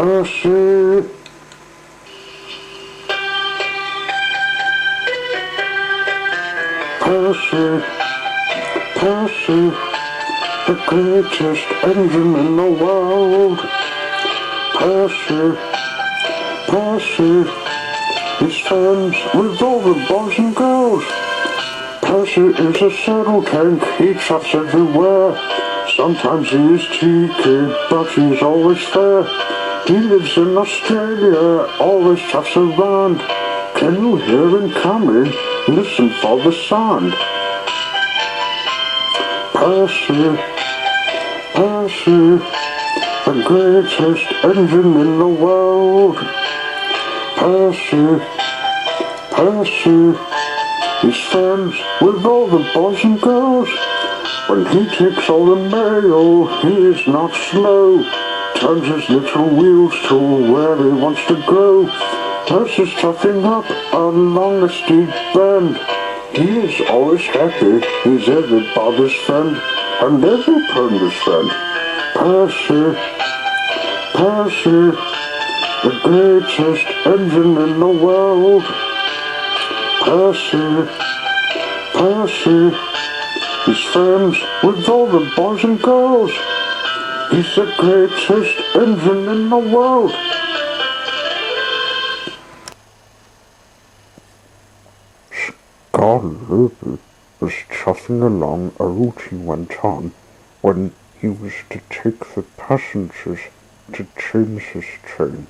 Percy, Percy, Percy, the greatest engine in the world. Percy, Percy, he's friends with all the boys and girls. Percy is a saddle tank, he chats everywhere. Sometimes he is cheeky, but he's always fair. He lives in Australia, always chats around. Can you hear him coming? Listen for the sound. Percy, Percy, the greatest engine in the world. Percy, Percy, he's friends with all the boys and girls. When he takes all the mail, he is not slow. Turns his little wheels to where he wants to go. Percy's chuffing up along a steep bend. He is always happy, he's everybody's friend, and every pony's friend. Percy, Percy, the greatest engine in the world. Percy, Percy, he's friends with all the boys and girls. He's the greatest engine in the world. Scarlet was chuffing along a route he went on when he was to take the passengers to change his train.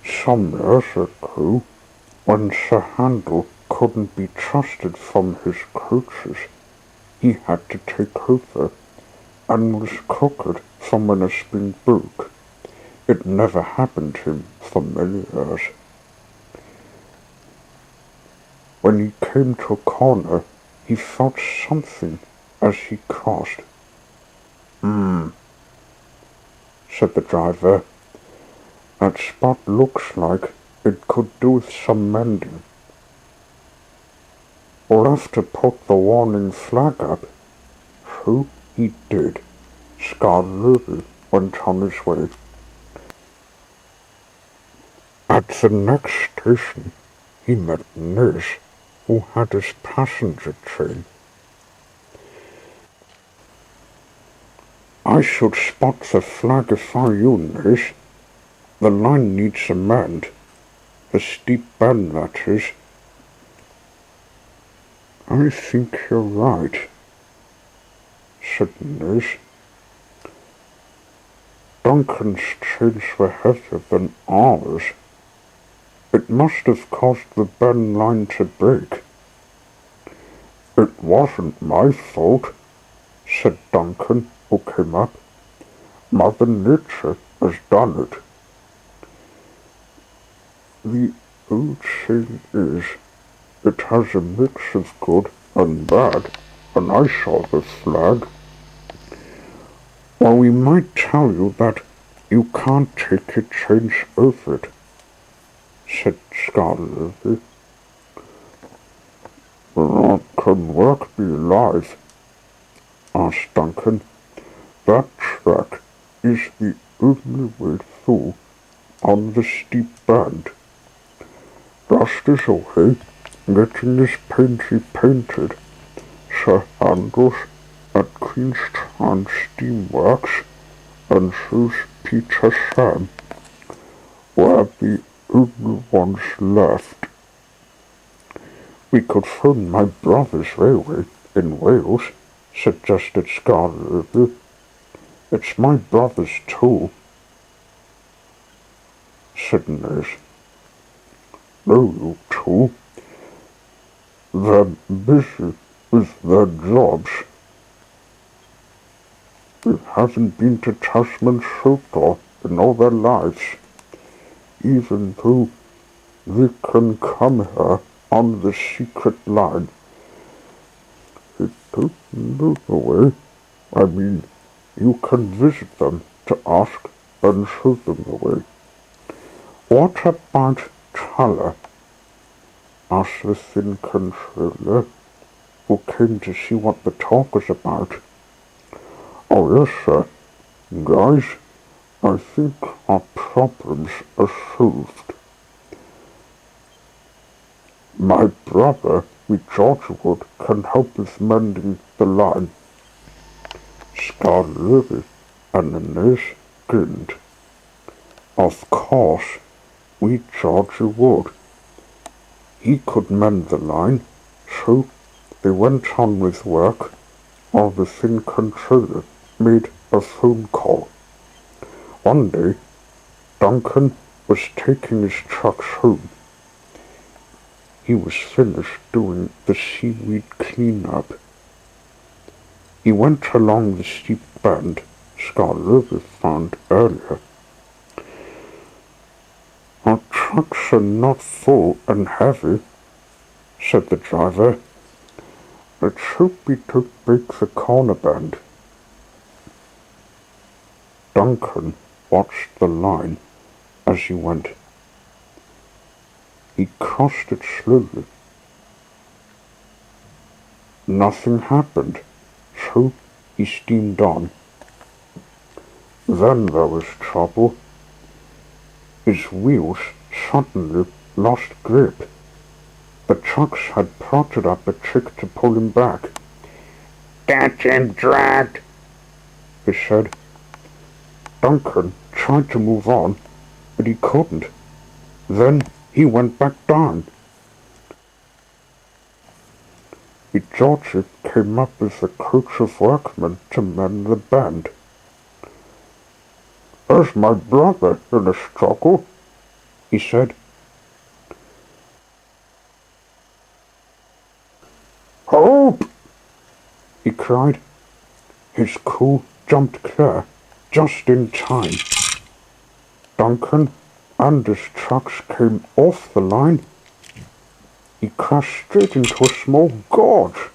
Some years ago, when Sir Handel couldn't be trusted from his coaches, he had to take over and was crooked from when a spring broke. It never happened to him for many years. When he came to a corner, he felt something as he crossed. Said the driver. That spot looks like it could do with some mending. We'll have to put the warning flag up. So he did. Scarlet went on his way. At the next station, he met Nurse, who had his passenger train. I should spot the flag if I were you, Nurse. The line needs a mend. The steep bend, that is. I think you're right, said Nurse. Duncan's chains were heavier than ours. It must have caused the bend line to break. It wasn't my fault, said Duncan, who came up. Mother Nature has done it. The old saying is, it has a mix of good and bad, and I saw the flag. Well, we might tell you that you can't take your chains over it, said Scarlet. That can work be alive, asked Duncan. That track is the only way through on the steep bend. Dust is away, getting this painty painted. Sir Handel's at Queenstown Steamworks, and so's Peter Sam. We're the only ones left. We could phone my brother's railway in Wales, suggested Scarlet. It's my brother's too, said Nurse. No, you two. They're busy with their jobs. They haven't been to Tasman Soto in all their lives, even though they can come here on the secret line. They don't know the way. I mean, you can visit them to ask and show them the way. What about Tyler? Asked the thin controller, who came to see what the talk was about. Oh yes, sir. Guys, I think our problems are solved. My brother, with Georgewood, can help with mending the line. Scarlet and the nurse grinned. Of course, we George would. He could mend the line, so they went on with work while the thin controller made a phone call. One day, Duncan was taking his trucks home. He was finished doing the seaweed clean-up. He went along the steep bend Scarlet found earlier. Our trucks are not full and heavy, said the driver. Let's hope we don't break the corner bend. Duncan watched the line as he went. He crossed it slowly. Nothing happened, so he steamed on. Then there was trouble. His wheels suddenly lost grip. The trucks had prodded up a trick to pull him back. "Get him dragged," they said. Duncan tried to move on, but he couldn't. Then he went back down. George came up with a coach of workmen to mend the bend. "There's my brother in a struggle," he said. "Help!" he cried. His crew jumped clear just in time. Duncan and his trucks came off the line. He crashed straight into a small gorge.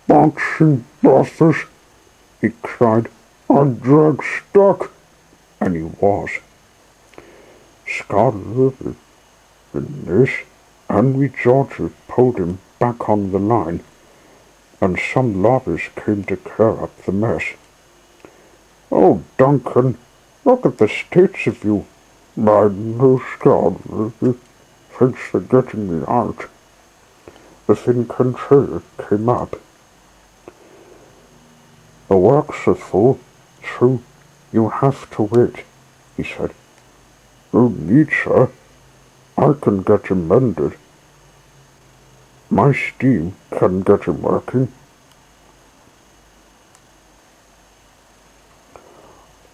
"Bouncing buses," he cried. "I'm drag stuck." And he was. Scarlet, the nurse, and George pulled him back on the line, and some lorries came to clear up the mess. "Oh, Duncan, look at the states of you." "My no, Scarlet. Thanks for getting me out." The thin controller came up. "The works are full, so you'll have to wait," he said. "No need, sir. I can get him mended. My steam can get him working."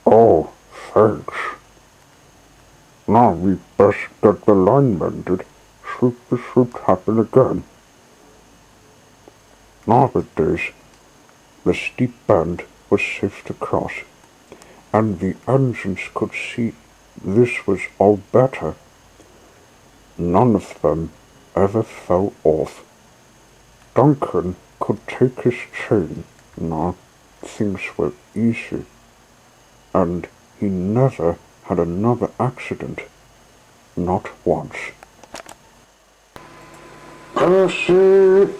"Oh, thanks. Now we best get the line mended so this won't happen again." Nowadays, the steep bend was safe to cross, and the engines could see this was all better. None of them ever fell off. Duncan could take his chain now. Things were easy, and he never had another accident, not once. Percy!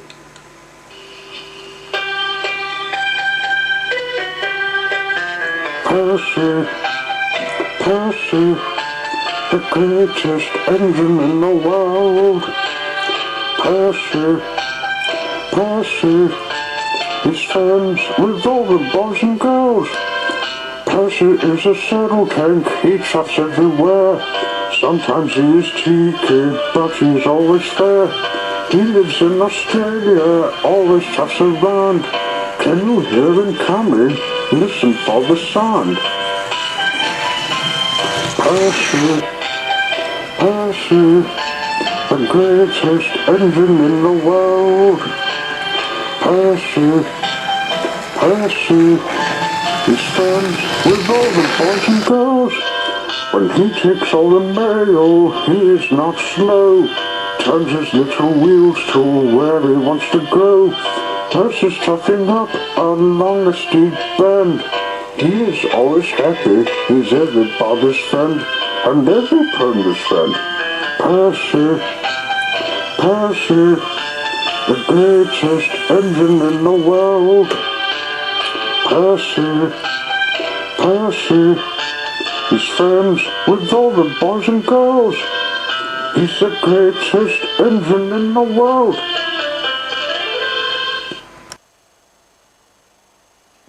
Percy! Percy! The greatest engine in the world! Percy! Percy! His friends with all the boys and girls! Percy is a saddle tank, he trucks everywhere. Sometimes he is cheeky, but he's always fair. He lives in Australia, always trucks around. Can you hear him coming? Listen for the sound. Percy, Percy, the greatest engine in the world. Percy, Percy, his friends with all the boys and girls. When he takes all the mail, he is not slow. Turns his little wheels to where he wants to go. Percy's trucking up along a steep bend. He is always happy, he's everybody's friend, and every pony's friend. Percy, Percy, the greatest engine in the world. Percy, Percy, he's friends with all the boys and girls. He's the greatest engine in the world.